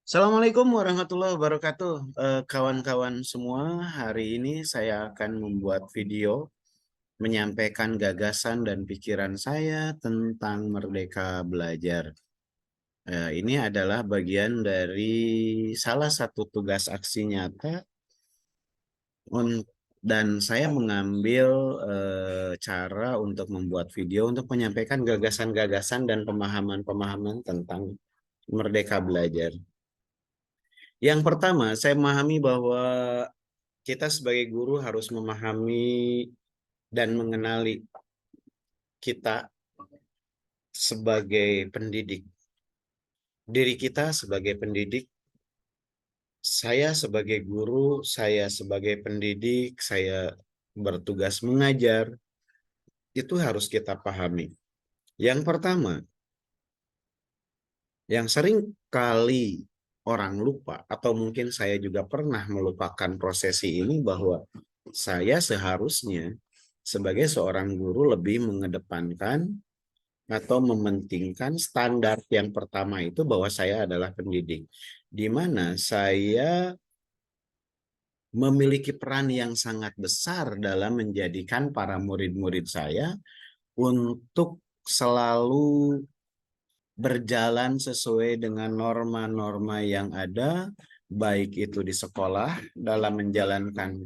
Assalamualaikum warahmatullahi wabarakatuh. Kawan-kawan semua, hari ini saya akan membuat video menyampaikan gagasan dan pikiran saya tentang Merdeka Belajar. Ini adalah bagian dari salah satu tugas aksi nyata dan saya mengambil cara untuk membuat video untuk menyampaikan gagasan-gagasan dan pemahaman-pemahaman tentang Merdeka Belajar. Yang pertama, saya memahami bahwa kita sebagai guru harus memahami dan mengenali kita sebagai pendidik. Diri kita sebagai pendidik, saya sebagai guru, saya sebagai pendidik, saya bertugas mengajar, itu harus kita pahami. Yang pertama, yang sering kali orang lupa, atau mungkin saya juga pernah melupakan prosesi ini, bahwa saya seharusnya sebagai seorang guru lebih mengedepankan atau mementingkan standar yang pertama itu bahwa saya adalah pendidik, di mana saya memiliki peran yang sangat besar dalam menjadikan para murid-murid saya untuk selalu berjalan sesuai dengan norma-norma yang ada, baik itu di sekolah dalam menjalankan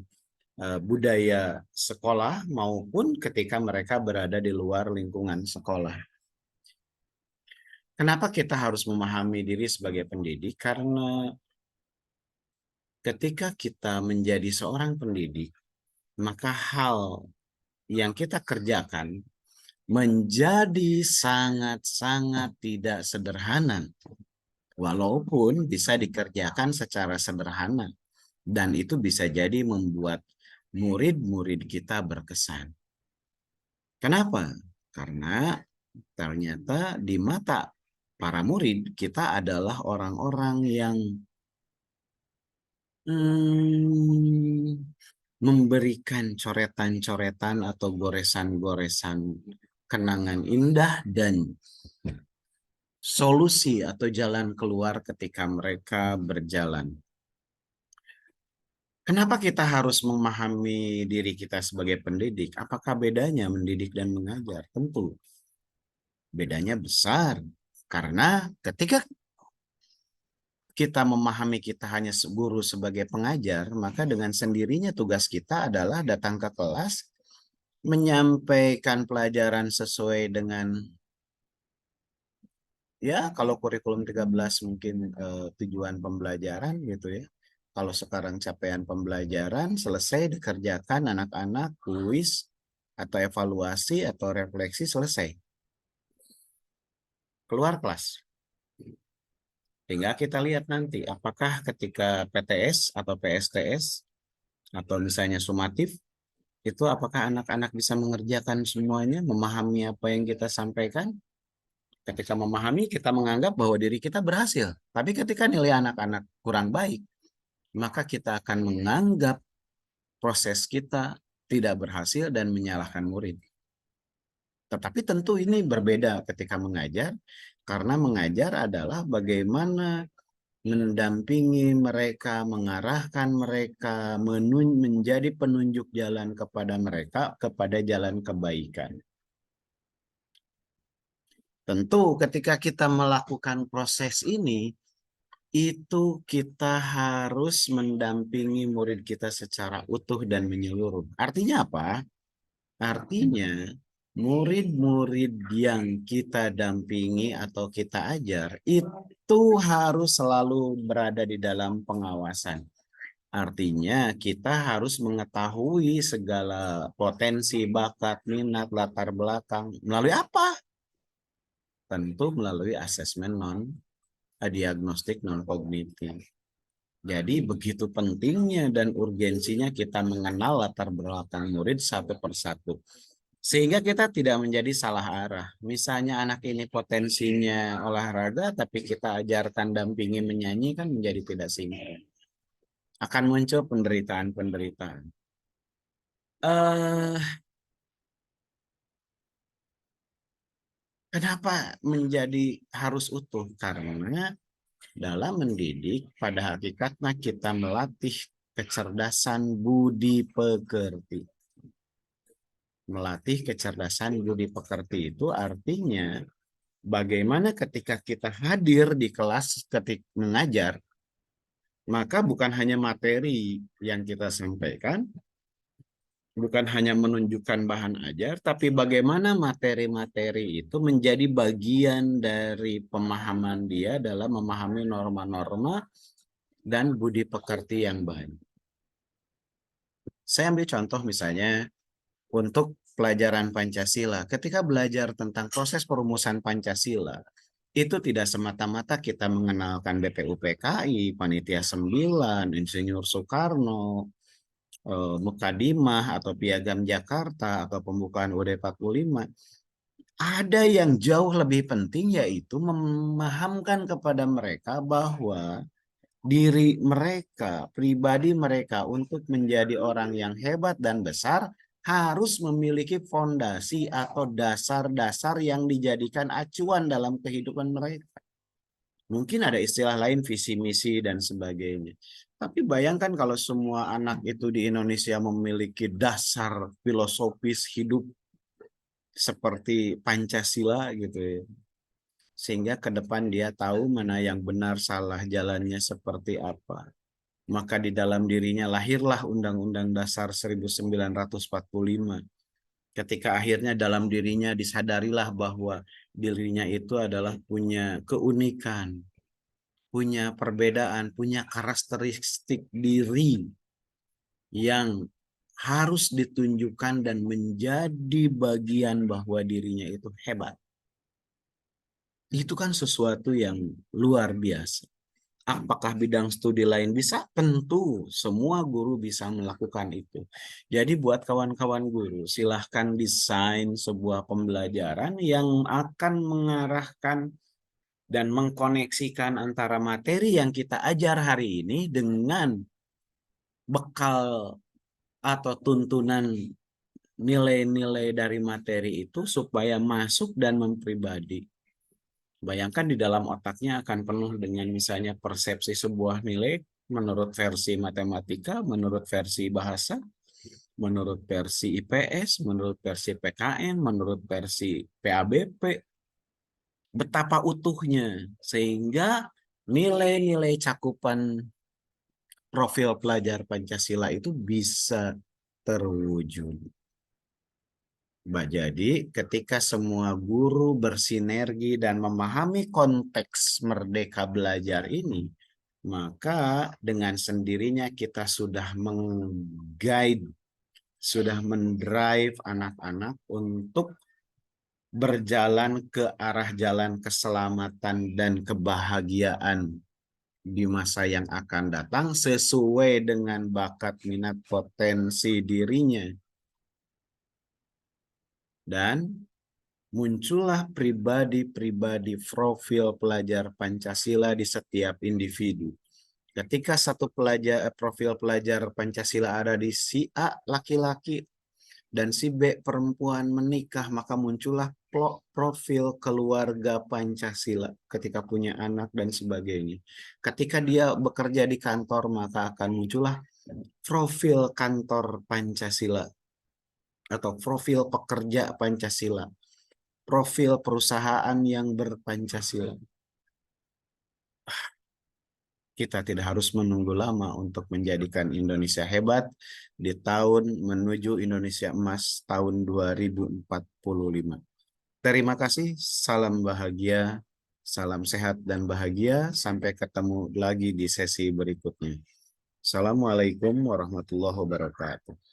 budaya sekolah maupun ketika mereka berada di luar lingkungan sekolah. Kenapa kita harus memahami diri sebagai pendidik? Karena ketika kita menjadi seorang pendidik, maka hal yang kita kerjakan menjadi sangat-sangat tidak sederhana, walaupun bisa dikerjakan secara sederhana, dan itu bisa jadi membuat murid-murid kita berkesan. Kenapa? Karena ternyata di mata para murid kita adalah orang-orang yang memberikan coretan-coretan atau goresan-goresan kenangan indah dan solusi atau jalan keluar ketika mereka berjalan. Kenapa kita harus memahami diri kita sebagai pendidik? Apakah bedanya mendidik dan mengajar? Tentu bedanya besar. Karena ketika kita memahami kita hanya guru sebagai pengajar, maka dengan sendirinya tugas kita adalah datang ke kelas, menyampaikan pelajaran sesuai dengan, ya kalau kurikulum 13 mungkin tujuan pembelajaran gitu ya. Kalau sekarang capaian pembelajaran selesai dikerjakan anak-anak, kuis atau evaluasi atau refleksi selesai. Keluar kelas. Tinggal kita lihat nanti apakah ketika PTS atau PSTS atau misalnya sumatif, itu apakah anak-anak bisa mengerjakan semuanya, memahami apa yang kita sampaikan. Ketika memahami, kita menganggap bahwa diri kita berhasil. Tapi ketika nilai anak-anak kurang baik, maka kita akan menganggap proses kita tidak berhasil dan menyalahkan murid. Tetapi tentu ini berbeda ketika mengajar, karena mengajar adalah bagaimana mendampingi mereka, mengarahkan mereka, menjadi penunjuk jalan kepada mereka, kepada jalan kebaikan. Tentu ketika kita melakukan proses ini, itu kita harus mendampingi murid kita secara utuh dan menyeluruh. Artinya apa? Artinya murid-murid yang kita dampingi atau kita ajar itu harus selalu berada di dalam pengawasan. Artinya kita harus mengetahui segala potensi, bakat, minat, latar belakang. Melalui apa? Tentu melalui asesmen diagnostik non kognitif. Jadi begitu pentingnya dan urgensinya kita mengenal latar belakang murid satu persatu. Sehingga kita tidak menjadi salah arah. Misalnya anak ini potensinya olahraga, tapi kita ajarkan dampingi menyanyi, kan menjadi tidak sinkron. Akan muncul penderitaan-penderitaan. Kenapa menjadi harus utuh? Karena Dalam mendidik, pada hakikatnya kita melatih kecerdasan budi pekerti. Melatih kecerdasan budi pekerti itu artinya bagaimana ketika kita hadir di kelas ketika mengajar, maka bukan hanya materi yang kita sampaikan, bukan hanya menunjukkan bahan ajar, tapi bagaimana materi-materi itu menjadi bagian dari pemahaman dia dalam memahami norma-norma dan budi pekerti yang baik. Saya ambil contoh misalnya untuk pelajaran Pancasila. Ketika belajar tentang proses perumusan Pancasila, itu tidak semata-mata kita mengenalkan BPUPKI, Panitia 9, Insinyur Soekarno, Mukadimah atau Piagam Jakarta atau pembukaan UUD 45. Ada yang jauh lebih penting, yaitu memahamkan kepada mereka bahwa diri mereka, pribadi mereka untuk menjadi orang yang hebat dan besar harus memiliki fondasi atau dasar-dasar yang dijadikan acuan dalam kehidupan mereka. Mungkin ada istilah lain, visi misi dan sebagainya. Tapi bayangkan kalau semua anak itu di Indonesia memiliki dasar filosofis hidup seperti Pancasila gitu ya. Sehingga ke depan dia tahu mana yang benar salah jalannya seperti apa. Maka di dalam dirinya lahirlah Undang-Undang Dasar 1945. Ketika akhirnya dalam dirinya disadarilah bahwa dirinya itu adalah punya keunikan, punya perbedaan, punya karakteristik diri yang harus ditunjukkan dan menjadi bagian bahwa dirinya itu hebat. Itu kan sesuatu yang luar biasa. Apakah bidang studi lain bisa? Tentu, semua guru bisa melakukan itu. Jadi buat kawan-kawan guru, silahkan desain sebuah pembelajaran yang akan mengarahkan dan mengkoneksikan antara materi yang kita ajar hari ini dengan bekal atau tuntunan nilai-nilai dari materi itu supaya masuk dan mempribadi. Bayangkan di dalam otaknya akan penuh dengan misalnya persepsi sebuah nilai menurut versi matematika, menurut versi bahasa, menurut versi IPS, menurut versi PKN, menurut versi PABP. Betapa utuhnya, sehingga nilai-nilai cakupan profil pelajar Pancasila itu bisa terwujud. Jadi ketika semua guru bersinergi dan memahami konteks merdeka belajar ini, maka dengan sendirinya kita sudah meng-guide, sudah mendrive anak-anak untuk berjalan ke arah jalan keselamatan dan kebahagiaan di masa yang akan datang sesuai dengan bakat, minat, potensi dirinya. Dan muncullah pribadi-pribadi profil pelajar Pancasila di setiap individu. Ketika satu profil pelajar Pancasila ada di si A laki-laki dan si B perempuan menikah, maka muncullah profil keluarga Pancasila ketika punya anak dan sebagainya. Ketika dia bekerja di kantor, maka akan muncullah profil kantor Pancasila atau profil pekerja Pancasila, profil perusahaan yang berpancasila. Kita tidak harus menunggu lama untuk menjadikan Indonesia hebat di tahun menuju Indonesia emas tahun 2045. Terima kasih, salam bahagia, salam sehat dan bahagia. Sampai ketemu lagi di sesi berikutnya. Assalamualaikum warahmatullahi wabarakatuh.